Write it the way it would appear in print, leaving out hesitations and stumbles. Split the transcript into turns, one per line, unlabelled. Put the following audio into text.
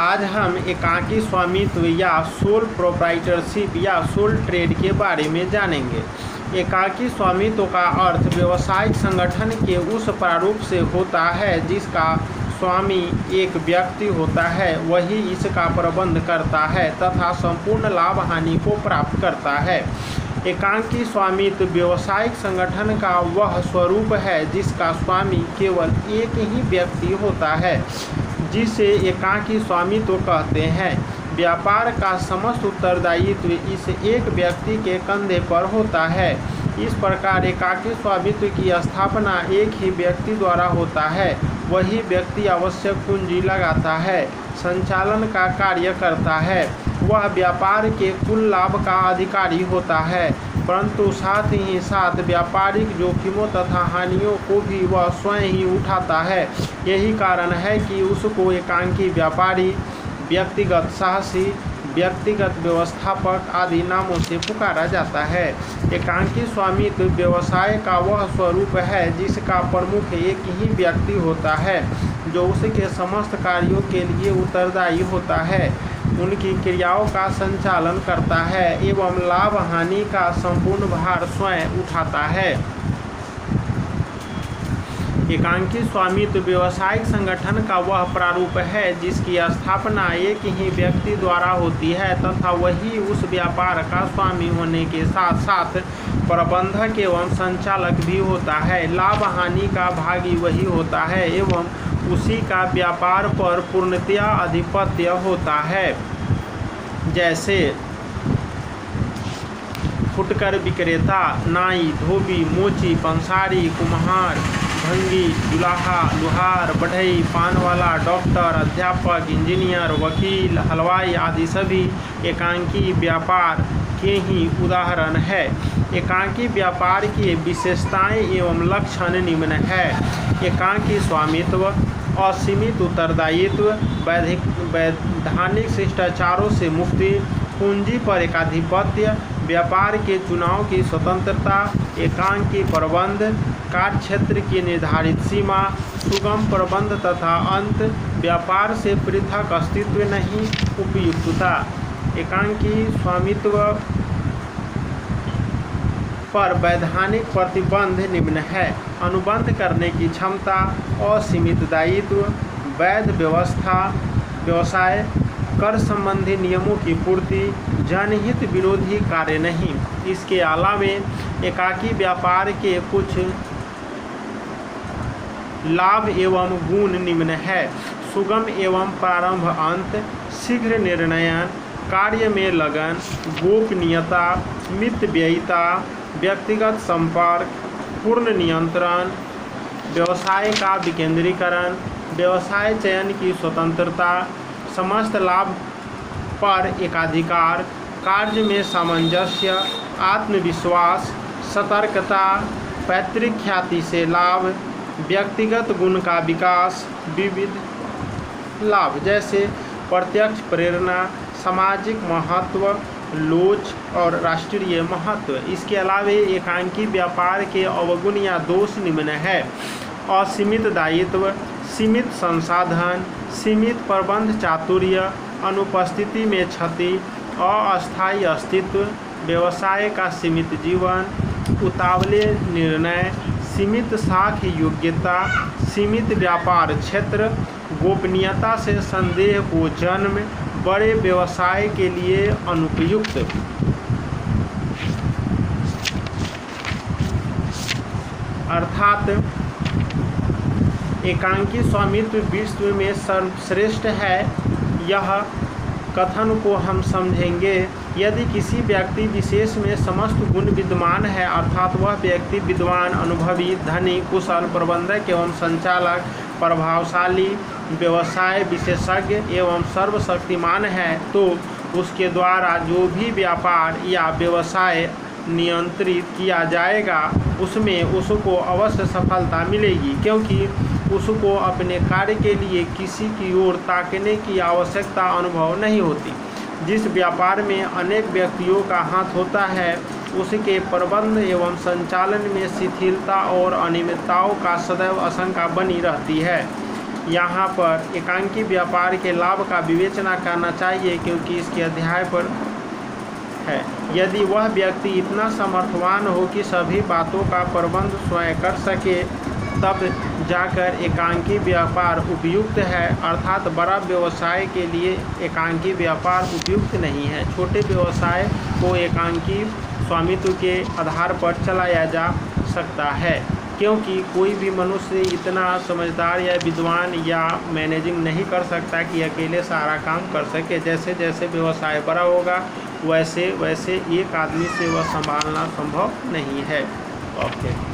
आज हम एकाकी स्वामित्व या सोल प्रोप्राइटरशिप या सोल ट्रेड के बारे में जानेंगे। एकाकी स्वामित्व का अर्थ व्यावसायिक संगठन के उस प्रारूप से होता है जिसका स्वामी एक व्यक्ति होता है, वही इसका प्रबंध करता है तथा संपूर्ण लाभ हानि को प्राप्त करता है। एकाकी स्वामित्व व्यावसायिक संगठन का वह स्वरूप है जिसका स्वामी केवल एक ही व्यक्ति होता है, जिसे एकाकी स्वामित्व कहते हैं। व्यापार का समस्त उत्तरदायित्व इस एक व्यक्ति के कंधे पर होता है। इस प्रकार एकाकी स्वामित्व की स्थापना एक ही व्यक्ति द्वारा होता है। वही व्यक्ति आवश्यक पूंजी लगाता है, संचालन का कार्य करता है, वह व्यापार के कुल लाभ का अधिकारी होता है, परंतु साथ ही साथ व्यापारिक जोखिमों तथा हानियों को भी वह स्वयं ही उठाता है। यही कारण है कि उसको एकाकी व्यापारी, व्यक्तिगत साहसी, व्यक्तिगत व्यवस्थापक आदि नामों से पुकारा जाता है। एकाकी स्वामित्व व्यवसाय का वह स्वरूप है जिसका प्रमुख एक ही व्यक्ति होता है, जो उसके समस्त कार्यों के लिए उत्तरदायी होता है, उनकी क्रियाओं का संचालन करता है एवं लाभ हानि का संपूर्ण भार स्वयं उठाता है। एकाकी स्वामित्व व्यावसायिक संगठन का वह प्रारूप है जिसकी स्थापना एक ही व्यक्ति द्वारा होती है तथा वही उस व्यापार का स्वामी होने के साथ साथ प्रबंधक एवं संचालक भी होता है। लाभ हानि का भागी वही होता है एवं उसी का व्यापार पर पूर्णतया आधिपत्य होता है। जैसे फुटकर विक्रेता, नाई, धोबी, मोची, पंसारी, कुम्हार, भंगी, जुलाहा, लुहार, बढ़ई, पानवाला, डॉक्टर, अध्यापक, इंजीनियर, वकील, हलवाई आदि सभी एकाकी व्यापार के ही उदाहरण है। एकाकी व्यापार की विशेषताएं एवं लक्षण निम्न है। एकाकी स्वामित्व, असीमित उत्तरदायित्व, वैधानिक शिष्टाचारों से मुक्ति, पूंजी पर एकाधिपत्य, व्यापार के चुनाव की स्वतंत्रता, एकाकी प्रबंध, कार्य क्षेत्र की निर्धारित सीमा, सुगम प्रबंध तथा अंत, व्यापार से पृथक अस्तित्व नहीं, उपयुक्तता। एकाकी स्वामित्व पर वैधानिक प्रतिबंध निम्न है। अनुबंध करने की क्षमता, असीमित दायित्व, वैध व्यवसाय, कर संबंधी नियमों की पूर्ति, जनहित विरोधी कार्य नहीं। इसके अलावे एकाकी व्यापार के कुछ लाभ एवं गुण निम्न है। सुगम एवं प्रारंभ अंत, शीघ्र निर्णयन, कार्य में लगन, गोपनीयता, मितव्ययिता, व्यक्तिगत संपर्क, पूर्ण नियंत्रण, व्यवसाय का विकेंद्रीकरण, व्यवसाय चयन की स्वतंत्रता, समस्त लाभ पर एकाधिकार, कार्य में सामंजस्य, आत्मविश्वास, सतर्कता, पैतृक ख्याति से लाभ, व्यक्तिगत गुण का विकास, विविध लाभ जैसे प्रत्यक्ष प्रेरणा, सामाजिक महत्व, लोच और राष्ट्रीय महत्व। इसके अलावे एकाकी व्यापार के अवगुण या दोष निम्न है। असीमित दायित्व, सीमित संसाधन, सीमित प्रबंध चातुर्य, अनुपस्थिति में क्षति, अस्थायी अस्तित्व, व्यवसाय का सीमित जीवन, उतावले निर्णय, सीमित साख योग्यता, सीमित व्यापार क्षेत्र, गोपनीयता से संदेह को जन्म, बड़े व्यवसाय के लिए अनुपयुक्त। अर्थात एकाकी स्वामित्व विश्व में सर्वश्रेष्ठ है। यह कथन को हम समझेंगे यदि किसी व्यक्ति विशेष में समस्त गुण विद्यमान है, अर्थात वह व्यक्ति विद्वान, अनुभवी, धनी, कुशल, प्रबंधक एवं संचालक, प्रभावशाली, व्यवसाय विशेषज्ञ एवं सर्वशक्तिमान है, तो उसके द्वारा जो भी व्यापार या व्यवसाय नियंत्रित किया जाएगा उसमें उसको अवश्य सफलता मिलेगी, क्योंकि उसको अपने कार्य के लिए किसी की ओर ताकने की आवश्यकता अनुभव नहीं होती। जिस व्यापार में अनेक व्यक्तियों का हाथ होता है उसके प्रबंध एवं संचालन में शिथिलता और अनियमितताओं का सदैव आशंका बनी रहती है। यहाँ पर एकांकी व्यापार के लाभ का विवेचना करना चाहिए, क्योंकि इसके अध्याय पर है। यदि वह व्यक्ति इतना समर्थवान हो कि सभी बातों का प्रबंध स्वयं कर सके, तब जाकर एकांकी व्यापार उपयुक्त है, अर्थात बड़ा व्यवसाय के लिए एकांकी व्यापार उपयुक्त नहीं है। छोटे व्यवसाय को एकांकी स्वामित्व के आधार पर चलाया जा सकता है, क्योंकि कोई भी मनुष्य इतना समझदार या विद्वान या मैनेजिंग नहीं कर सकता कि अकेले सारा काम कर सके। जैसे जैसे व्यवसाय बड़ा होगा वैसे वैसे एक आदमी से वह संभालना संभव नहीं है। ओके।